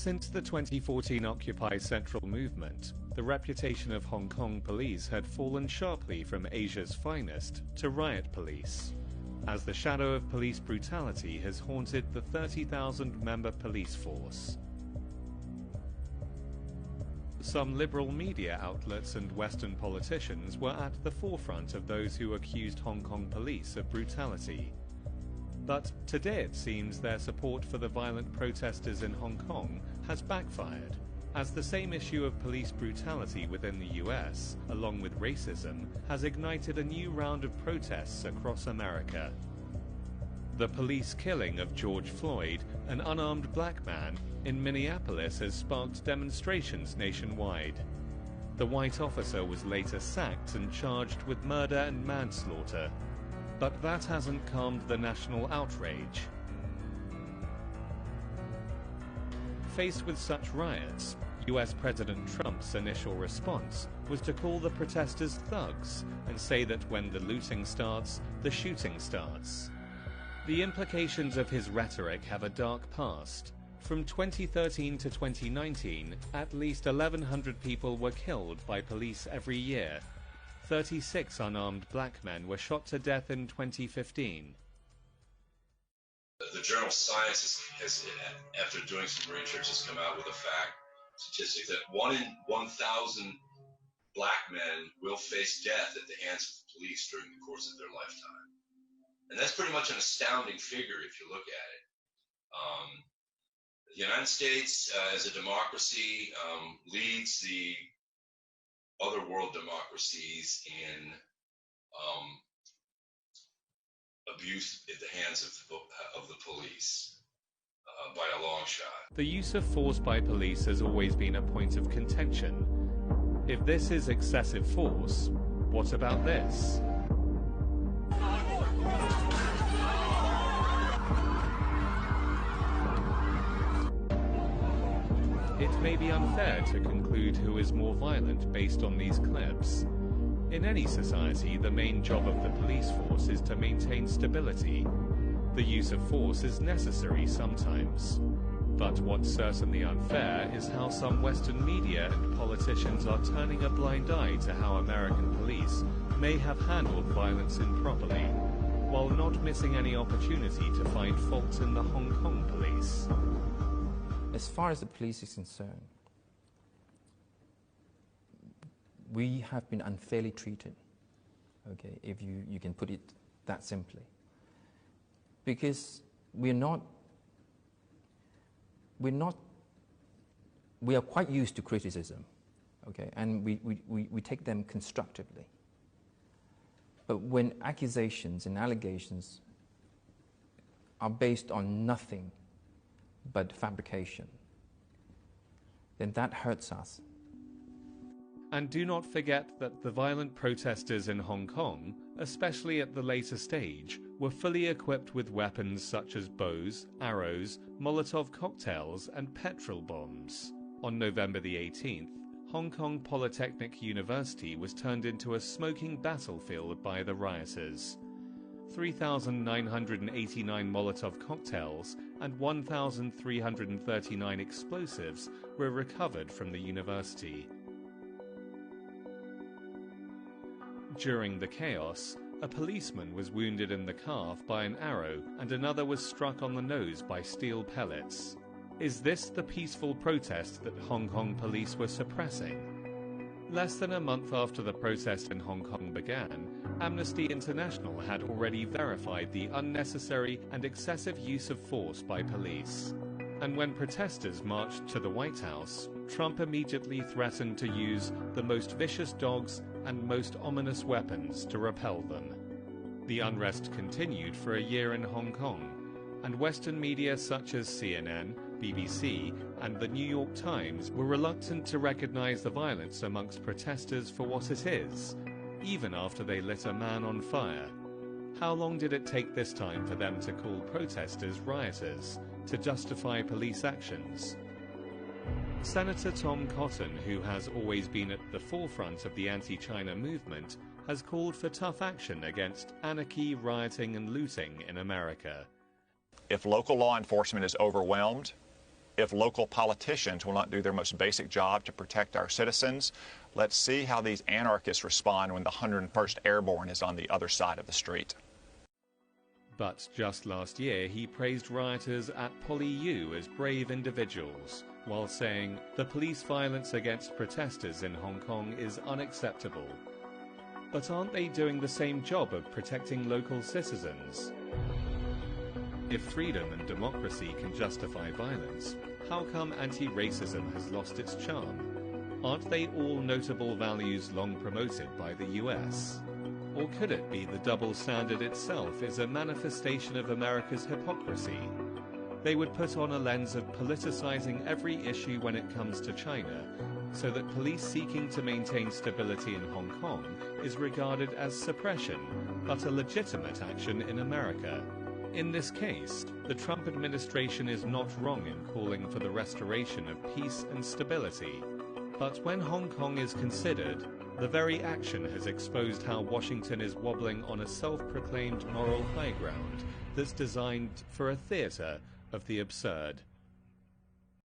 Since the 2014 Occupy Central movement, the reputation of Hong Kong police had fallen sharply from Asia's finest to riot police, as the shadow of police brutality has haunted the 30,000-member police force. Some liberal media outlets and Western politicians were at the forefront of those who accused Hong Kong police of brutality. But today it seems their support for the violent protesters in Hong Kong has backfired, as the same issue of police brutality within the US, along with racism, has ignited a new round of protests across America. The police killing of George Floyd, an unarmed black man, in Minneapolis has sparked demonstrations nationwide. The white officer was later sacked and charged with murder and manslaughter. But that hasn't calmed the national outrage. Faced with such riots, US President Trump's initial response was to call the protesters thugs and say that when the looting starts, the shooting starts. The implications of his rhetoric have a dark past. From 2013 to 2019, at least 1,100 people were killed by police every year. 36 unarmed black men were shot to death in 2015. The journal Science has, after doing some research, has come out with a statistic that 1 in 1,000 black men will face death at the hands of the police during the course of their lifetime. And that's pretty much an astounding figure if you look at it. The United States, as a democracy, leads the other world democracies in abuse at the hands of the police by a long shot. The use of force by police has always been a point of contention. If this is excessive force, what about this? It may be unfair to conclude who is more violent based on these clips. In any society, the main job of the police force is to maintain stability. The use of force is necessary sometimes. But what's certainly unfair is how some Western media and politicians are turning a blind eye to how American police may have handled violence improperly, while not missing any opportunity to find fault in the Hong Kong police. As far as the police is concerned, we have been unfairly treated, okay, if you can put it that simply. Because we are quite used to criticism, okay, and we take them constructively. But when accusations and allegations are based on nothing but fabrication, then that hurts us. And do not forget that the violent protesters in Hong Kong, especially at the later stage, were fully equipped with weapons such as bows, arrows, Molotov cocktails, and petrol bombs. On November the 18th, Hong Kong Polytechnic University was turned into a smoking battlefield by the rioters. 3,989 Molotov cocktails and 1,339 explosives were recovered from the university. During the chaos, a policeman was wounded in the calf by an arrow and another was struck on the nose by steel pellets. Is this the peaceful protest that Hong Kong police were suppressing? Less than a month after the protest in Hong Kong began, Amnesty International had already verified the unnecessary and excessive use of force by police. And when protesters marched to the White House, Trump immediately threatened to use the most vicious dogs and most ominous weapons to repel them. The unrest continued for a year in Hong Kong, and Western media such as CNN, BBC, and the New York Times were reluctant to recognize the violence amongst protesters for what it is, even after they lit a man on fire. How long did it take this time for them to call protesters rioters, to justify police actions? Senator Tom Cotton, who has always been at the forefront of the anti-China movement, has called for tough action against anarchy, rioting, and looting in America. If local law enforcement is overwhelmed, if local politicians will not do their most basic job to protect our citizens, let's see how these anarchists respond when the 101st Airborne is on the other side of the street. But just last year, he praised rioters at PolyU as brave individuals, while saying the police violence against protesters in Hong Kong is unacceptable. But aren't they doing the same job of protecting local citizens? If freedom and democracy can justify violence, how come anti-racism has lost its charm? Aren't they all notable values long promoted by the US? Or could it be the double standard itself is a manifestation of America's hypocrisy? They would put on a lens of politicizing every issue when it comes to China, so that police seeking to maintain stability in Hong Kong is regarded as suppression, but a legitimate action in America. In this case, the Trump administration is not wrong in calling for the restoration of peace and stability. But when Hong Kong is considered, the very action has exposed how Washington is wobbling on a self-proclaimed moral high ground that's designed for a theater of the absurd.